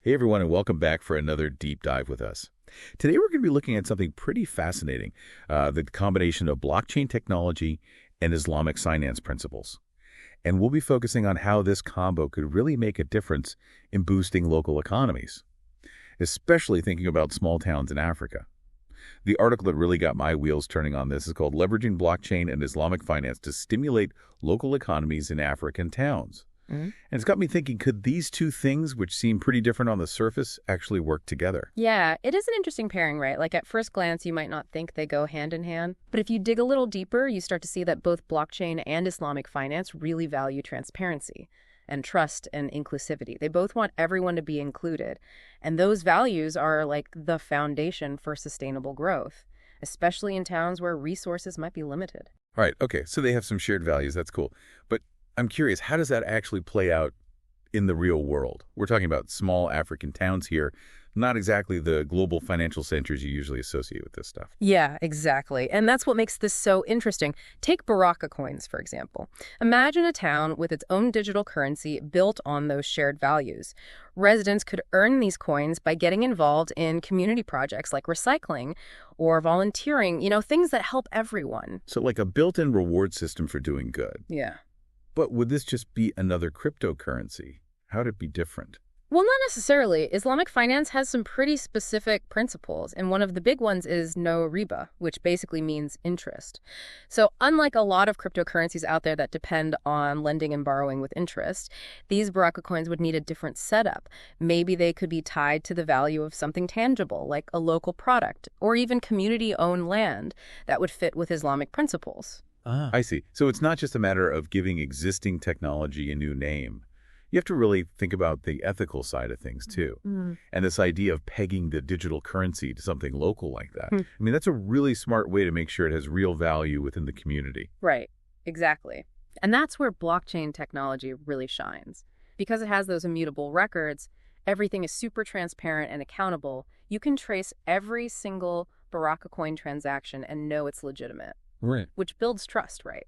Hey everyone, and welcome back for another deep dive with us. Today we're going to be looking at something pretty fascinating, the combination of blockchain technology and Islamic finance principles. And we'll be focusing on how this combo could really make a difference in boosting local economies, especially thinking about small towns in Africa. The article that really got my wheels turning on this is called Leveraging Blockchain and Islamic Finance to Stimulate Local Economies in African Towns. And it's got me thinking, could these two things, which seem pretty different on the surface, actually work together? Yeah, it is an interesting pairing, right? Like at first glance, you might not think they go hand in hand. But if you dig a little deeper, you start to see that both blockchain and Islamic finance really value transparency and trust and inclusivity. They both want everyone to be included. And those values are like the foundation for sustainable growth, especially in towns where resources might be limited. All right, okay, so they have some shared values. That's cool. But I'm curious, how does that actually play out in the real world? We're talking about small African towns here, not exactly the global financial centers you usually associate with this stuff. Yeah, exactly. And that's what makes this so interesting. Take Baraka coins, for example. Imagine a town with its own digital currency built on those shared values. Residents could earn these coins by getting involved in community projects like recycling or volunteering, things that help everyone. So like a built-in reward system for doing good. Yeah. But would this just be another cryptocurrency? How'd it be different? Well, not necessarily. Islamic finance has some pretty specific principles, and one of the big ones is no riba, which basically means interest. So unlike a lot of cryptocurrencies out there that depend on lending and borrowing with interest, these Baraka coins would need a different setup. Maybe they could be tied to the value of something tangible, like a local product, or even community-owned land that would fit with Islamic principles. I see. So it's not just a matter of giving existing technology a new name. You have to really think about the ethical side of things, too. And this idea of pegging the digital currency to something local like that. I mean, that's a really smart way to make sure it has real value within the community. Right, exactly. And that's where blockchain technology really shines. Because it has those immutable records, everything is super transparent and accountable. You can trace every single Baraka coin transaction and know it's legitimate. Right. Which builds trust, right?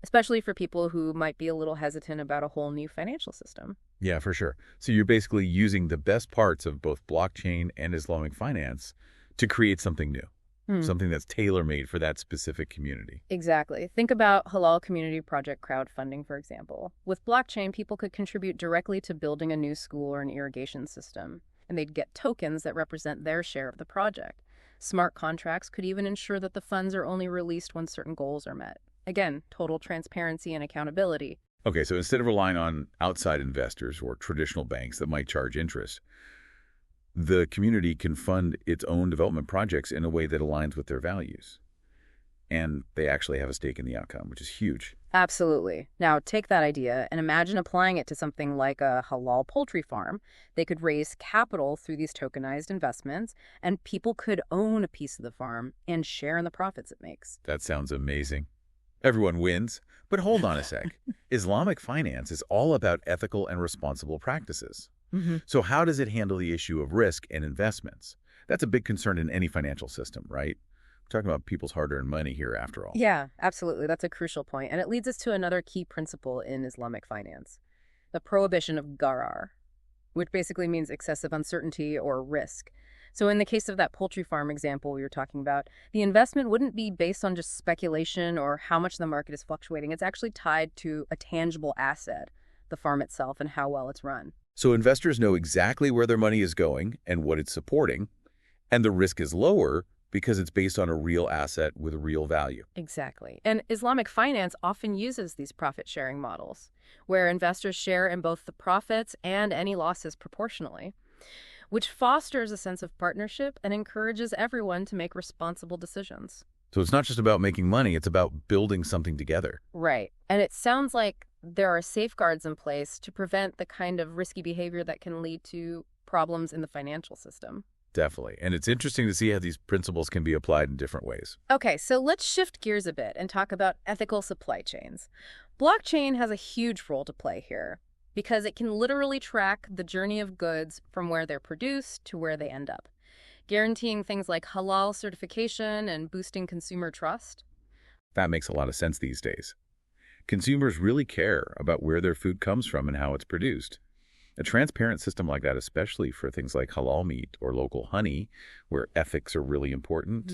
Especially for people who might be a little hesitant about a whole new financial system. Yeah, for sure. So you're basically using the best parts of both blockchain and Islamic finance to create something new, something that's tailor-made for that specific community. Exactly. Think about halal community project crowdfunding, for example. With blockchain, people could contribute directly to building a new school or an irrigation system, and they'd get tokens that represent their share of the project. Smart contracts could even ensure that the funds are only released when certain goals are met. Again, total transparency and accountability. Okay, so instead of relying on outside investors or traditional banks that might charge interest, the community can fund its own development projects in a way that aligns with their values. And they actually have a stake in the outcome, which is huge. Absolutely. Now, take that idea and imagine applying it to something like a halal poultry farm. They could raise capital through these tokenized investments, and people could own a piece of the farm and share in the profits it makes. That sounds amazing. Everyone wins. But hold on a sec. Islamic finance is all about ethical and responsible practices. So how does it handle the issue of risk and investments? That's a big concern in any financial system, right? We're talking about people's hard-earned money here, after all. Yeah, absolutely. That's a crucial point. And it leads us to another key principle in Islamic finance, the prohibition of gharar, which basically means excessive uncertainty or risk. So in the case of that poultry farm example we were talking about, the investment wouldn't be based on just speculation or how much the market is fluctuating. It's actually tied to a tangible asset, the farm itself, and how well it's run. So investors know exactly where their money is going and what it's supporting, and the risk is lower because it's based on a real asset with a real value. Exactly. And Islamic finance often uses these profit-sharing models, where investors share in both the profits and any losses proportionally, which fosters a sense of partnership and encourages everyone to make responsible decisions. So it's not just about making money, it's about building something together. Right. And it sounds like there are safeguards in place to prevent the kind of risky behavior that can lead to problems in the financial system. Definitely. And it's interesting to see how these principles can be applied in different ways. Okay, so let's shift gears a bit and talk about ethical supply chains. Blockchain has a huge role to play here because it can literally track the journey of goods from where they're produced to where they end up, guaranteeing things like halal certification and boosting consumer trust. That makes a lot of sense these days. Consumers really care about where their food comes from and how it's produced. A transparent system like that, especially for things like halal meat or local honey, where ethics are really important,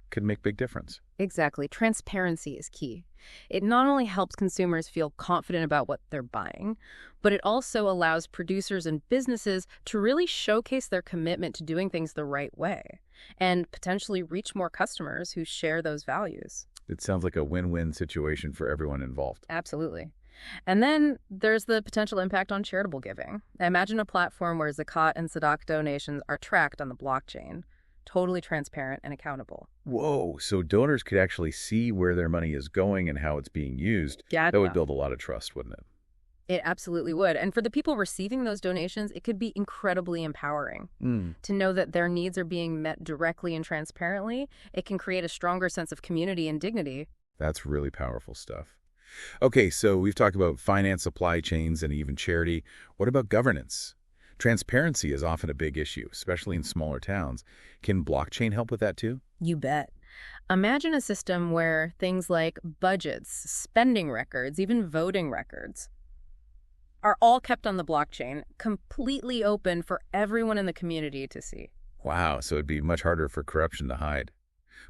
could make big difference. Exactly. Transparency is key. It not only helps consumers feel confident about what they're buying, but it also allows producers and businesses to really showcase their commitment to doing things the right way and potentially reach more customers who share those values. It sounds like a win-win situation for everyone involved. Absolutely. And then there's the potential impact on charitable giving. Imagine a platform where zakat and sadaqah donations are tracked on the blockchain, totally transparent and accountable. Whoa, so donors could actually see where their money is going and how it's being used. Yeah, That would build a lot of trust, wouldn't it? it absolutely would. And for the people receiving those donations, it could be incredibly empowering to know that their needs are being met directly and transparently. It can create a stronger sense of community and dignity. That's really powerful stuff. Okay, so we've talked about finance, supply chains, and even charity. What about governance? Transparency is often a big issue, especially in smaller towns. Can blockchain help with that too? You bet. Imagine a system where things like budgets, spending records, even voting records are all kept on the blockchain, completely open for everyone in the community to see. Wow, so it'd be much harder for corruption to hide.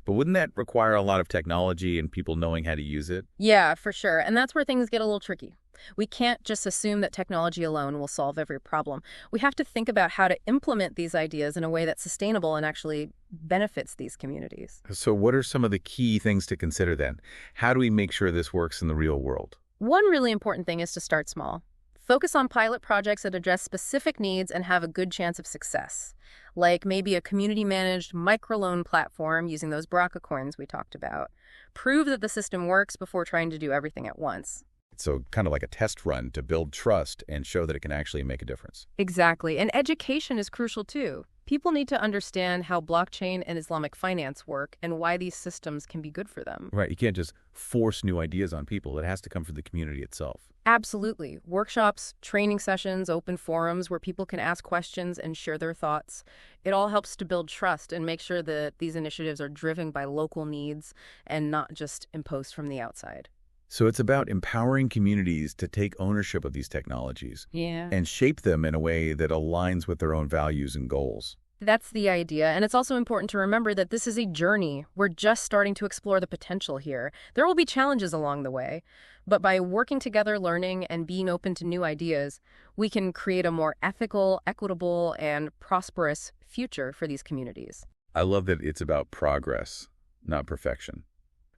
But wouldn't that require a lot of technology and people knowing how to use it? Yeah, for sure. And that's where things get a little tricky. We can't just assume that technology alone will solve every problem. We have to think about how to implement these ideas in a way that's sustainable and actually benefits these communities. So what are some of the key things to consider then? How do we make sure this works in the real world? One really important thing is to start small. Focus on pilot projects that address specific needs and have a good chance of success, like maybe a community-managed microloan platform using those Baraka coins we talked about. Prove that the system works before trying to do everything at once. So kind of like a test run to build trust and show that it can actually make a difference. Exactly. And education is crucial too. People need to understand how blockchain and Islamic finance work and why these systems can be good for them. Right, you can't just force new ideas on people. It has to come from the community itself. Absolutely. Workshops, training sessions, open forums where people can ask questions and share their thoughts. It all helps to build trust and make sure that these initiatives are driven by local needs and not just imposed from the outside. So it's about empowering communities to take ownership of these technologies Yeah. and shape them in a way that aligns with their own values and goals. That's the idea. And it's also important to remember that this is a journey. We're just starting to explore the potential here. There will be challenges along the way, but by working together, learning, and being open to new ideas, we can create a more ethical, equitable, and prosperous future for these communities. I love that it's about progress, not perfection.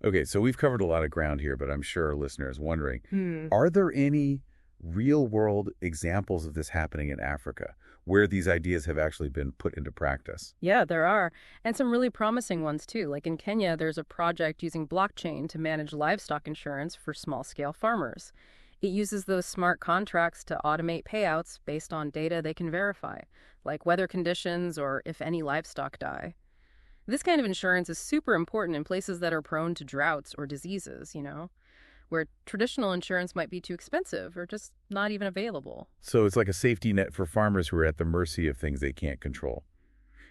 Okay, so we've covered a lot of ground here, but I'm sure our listener is wondering, are there any real-world examples of this happening in Africa where these ideas have actually been put into practice? Yeah, there are. And some really promising ones, too. Like in Kenya, there's a project using blockchain to manage livestock insurance for small-scale farmers. It uses those smart contracts to automate payouts based on data they can verify, like weather conditions or if any livestock die. This kind of insurance is super important in places that are prone to droughts or diseases, where traditional insurance might be too expensive or just not even available. So it's like a safety net for farmers who are at the mercy of things they can't control.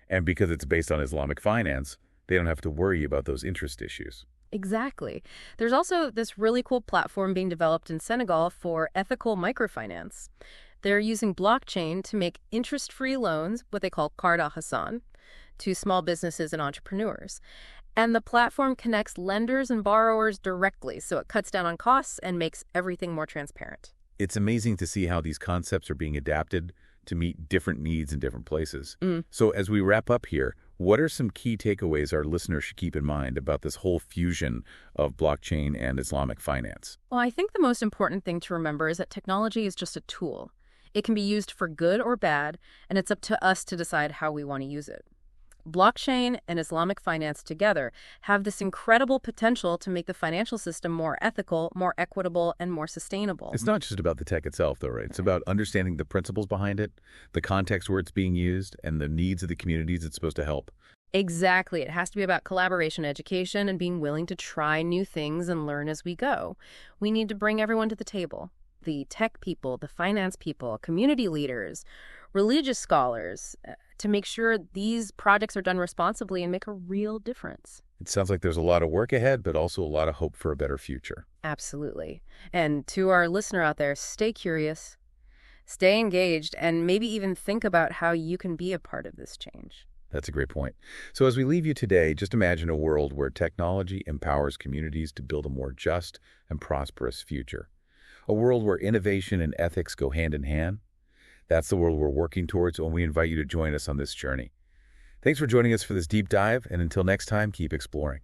And because it's based on Islamic finance, they don't have to worry about those interest issues. Exactly. There's also this really cool platform being developed in Senegal for ethical microfinance. They're using blockchain to make interest-free loans, what they call card al-Hassan, to small businesses and entrepreneurs. And the platform connects lenders and borrowers directly, so it cuts down on costs and makes everything more transparent. It's amazing to see how these concepts are being adapted to meet different needs in different places. So as we wrap up here, what are some key takeaways our listeners should keep in mind about this whole fusion of blockchain and Islamic finance? Well, I think the most important thing to remember is that technology is just a tool. It can be used for good or bad, and it's up to us to decide how we want to use it. Blockchain and Islamic finance together have this incredible potential to make the financial system more ethical, more equitable, and more sustainable. It's not just about the tech itself, though, right? It's about understanding the principles behind it, the context where it's being used, and the needs of the communities it's supposed to help. Exactly. It has to be about collaboration, education, and being willing to try new things and learn as we go. We need to bring everyone to the table. The tech people, the finance people, community leaders, religious scholars, to make sure these projects are done responsibly and make a real difference. It sounds like there's a lot of work ahead, but also a lot of hope for a better future. Absolutely. And to our listener out there, stay curious. Stay engaged and maybe even think about how you can be a part of this change. That's a great point. So as we leave you today, just imagine a world where technology empowers communities to build a more just and prosperous future. A world where innovation and ethics go hand in hand. That's the world we're working towards, and we invite you to join us on this journey. Thanks for joining us for this deep dive, and until next time, keep exploring.